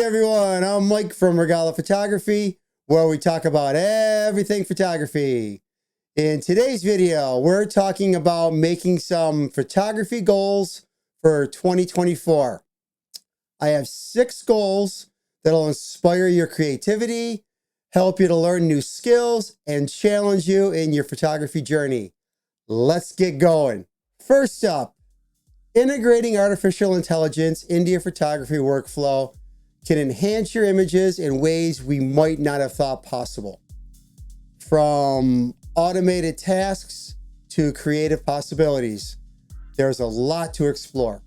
everyone, I'm Mike from Regala Photography, where we talk about everything photography. In today's video, we're talking about making some photography goals for 2024. I have 6 goals that'll inspire your creativity, help you to learn new skills, and challenge you in your photography journey. Let's get going. First up, integrating artificial intelligence into your photography workflow can enhance your images in ways we might not have thought possible. From automated tasks to creative possibilities, there's a lot to explore.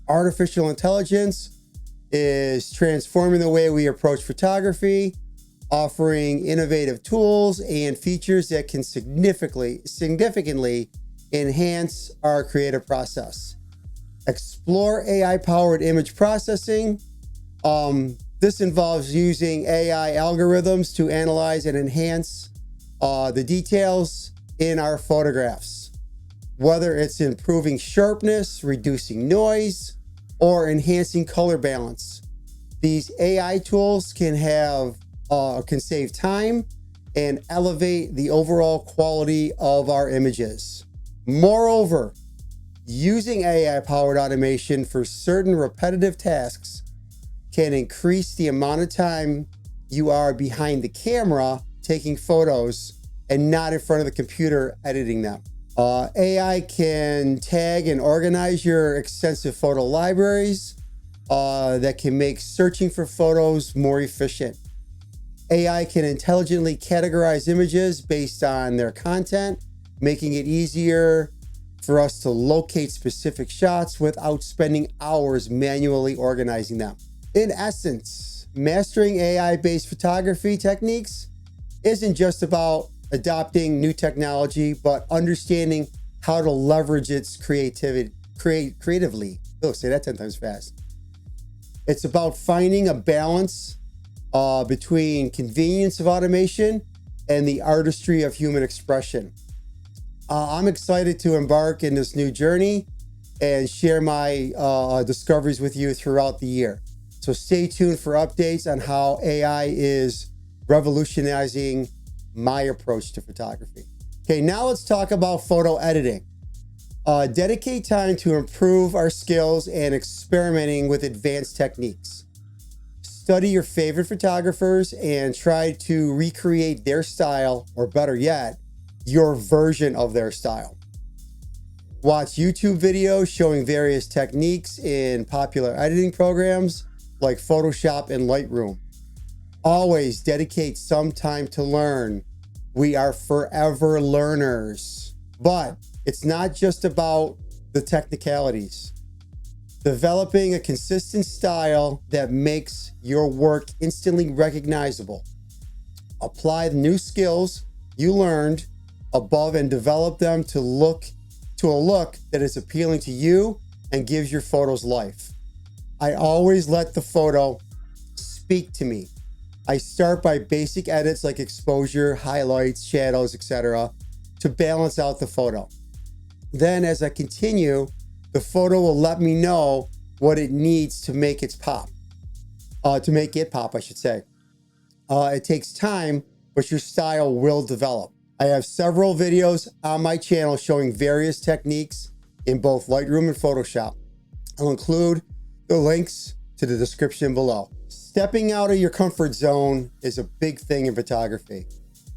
Artificial intelligence is transforming the way we approach photography, offering innovative tools and features that can significantly enhance our creative process. Explore AI-powered image processing. This involves using AI algorithms to analyze and enhance the details in our photographs, whether it's improving sharpness, reducing noise, or enhancing color balance. These AI tools can save time and elevate the overall quality of our images. Moreover, using AI-powered automation for certain repetitive tasks can increase the amount of time you are behind the camera taking photos and not in front of the computer editing them. AI can tag and organize your extensive photo libraries that can make searching for photos more efficient. AI can intelligently categorize images based on their content, making it easier for us to locate specific shots without spending hours manually organizing them. In essence, mastering AI-based photography techniques isn't just about adopting new technology, but understanding how to leverage its creatively. Oh, say that 10 times fast. It's about finding a balance between convenience of automation and the artistry of human expression. I'm excited to embark in this new journey and share my discoveries with you throughout the year. So stay tuned for updates on how AI is revolutionizing my approach to photography. Okay, now let's talk about photo editing. Dedicate time to improve our skills and experimenting with advanced techniques. Study your favorite photographers and try to recreate their style, or better yet, your version of their style. Watch YouTube videos showing various techniques in popular editing programs like Photoshop and Lightroom. Always dedicate some time to learn. We are forever learners. But it's not just about the technicalities. Developing a consistent style that makes your work instantly recognizable. Apply the new skills you learned above and develop them to a look that is appealing to you and gives your photos life. I always let the photo speak to me. I start by basic edits like exposure, highlights, shadows, etc. to balance out the photo. Then as I continue, the photo will let me know what it needs to make it pop, I should say. It takes time, but your style will develop. I have several videos on my channel showing various techniques in both Lightroom and Photoshop. I'll include the links to the description below. Stepping out of your comfort zone is a big thing in photography.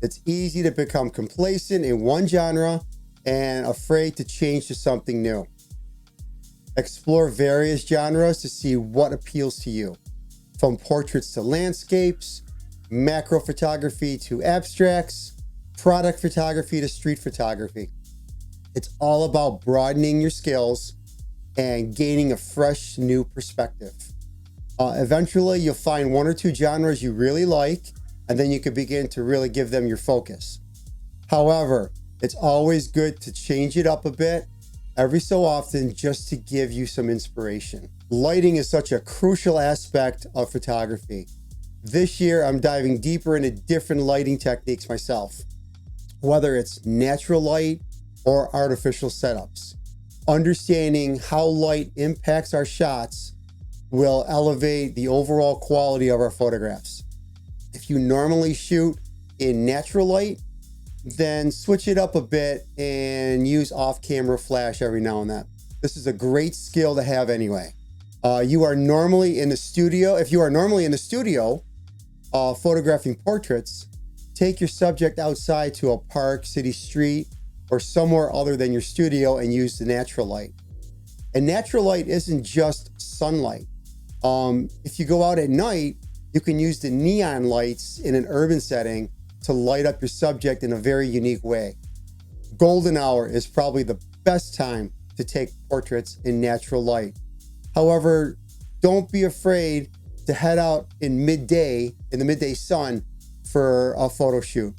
It's easy to become complacent in one genre and afraid to change to something new. Explore various genres to see what appeals to you, from portraits to landscapes, macro photography to abstracts, product photography to street photography. It's all about broadening your skills and gaining a fresh new perspective. Eventually, you'll find 1 or 2 genres you really like, and then you can begin to really give them your focus. However, it's always good to change it up a bit every so often just to give you some inspiration. Lighting is such a crucial aspect of photography. This year, I'm diving deeper into different lighting techniques myself, whether it's natural light or artificial setups. Understanding how light impacts our shots will elevate the overall quality of our photographs. If you normally shoot in natural light, then switch it up a bit and use off-camera flash every now and then. This is a great skill to have anyway. You are normally in the studio. If you are normally in the studio photographing portraits, take your subject outside to a park, city street, or somewhere other than your studio and use the natural light. And natural light isn't just sunlight. If you go out at night, you can use the neon lights in an urban setting to light up your subject in a very unique way. Golden hour is probably the best time to take portraits in natural light. However, don't be afraid to head out in the midday sun for a photo shoot.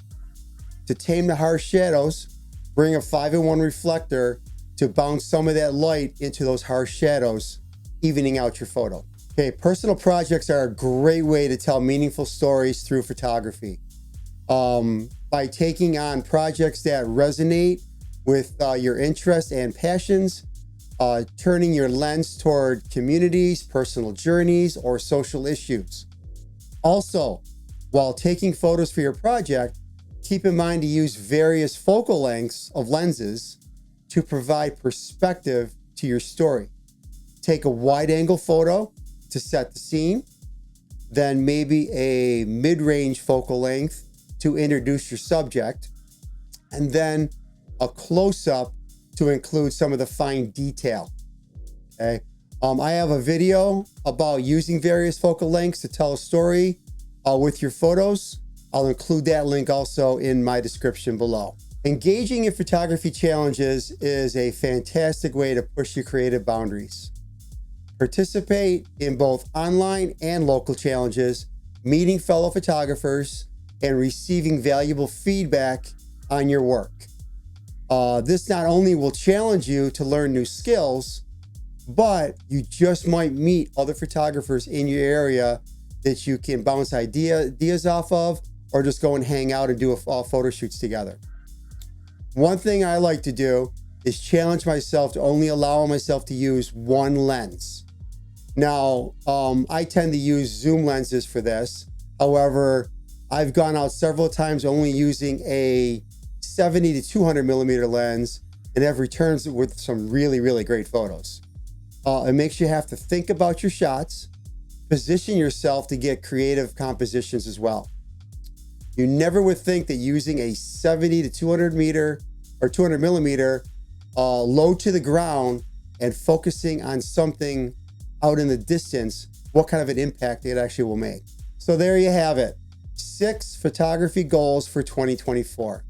To tame the harsh shadows, bring a 5-in-1 reflector to bounce some of that light into those harsh shadows, evening out your photo. Okay, personal projects are a great way to tell meaningful stories through photography. By taking on projects that resonate with your interests and passions, turning your lens toward communities, personal journeys, or social issues. Also, while taking photos for your project, keep in mind to use various focal lengths of lenses to provide perspective to your story. Take a wide-angle photo to set the scene, then maybe a mid-range focal length to introduce your subject, and then a close-up to include some of the fine detail. Okay. I have a video about using various focal lengths to tell a story with your photos. I'll include that link also in my description below. Engaging in photography challenges is a fantastic way to push your creative boundaries. Participate in both online and local challenges, meeting fellow photographers, and receiving valuable feedback on your work. This not only will challenge you to learn new skills, but you just might meet other photographers in your area that you can bounce ideas off of, or just go and hang out and do photo shoots together. One thing I like to do is challenge myself to only allow myself to use one lens. Now, I tend to use zoom lenses for this. However, I've gone out several times only using a 70 to 200 millimeter lens and have returned with some really, really great photos. It makes you have to think about your shots, position yourself to get creative compositions as well. You never would think that using a 70 to 200 meter or 200 millimeter low to the ground and focusing on something out in the distance, what kind of an impact it actually will make. So there you have it. 6 photography goals for 2024.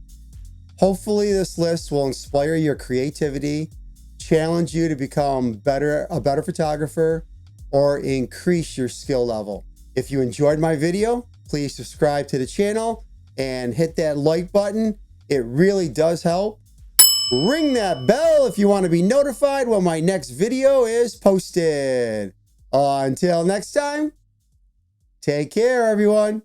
Hopefully this list will inspire your creativity, challenge you to become a better photographer, or increase your skill level. If you enjoyed my video, please subscribe to the channel and hit that like button. It really does help. Ring that bell if you want to be notified when my next video is posted. Until next time, take care, everyone.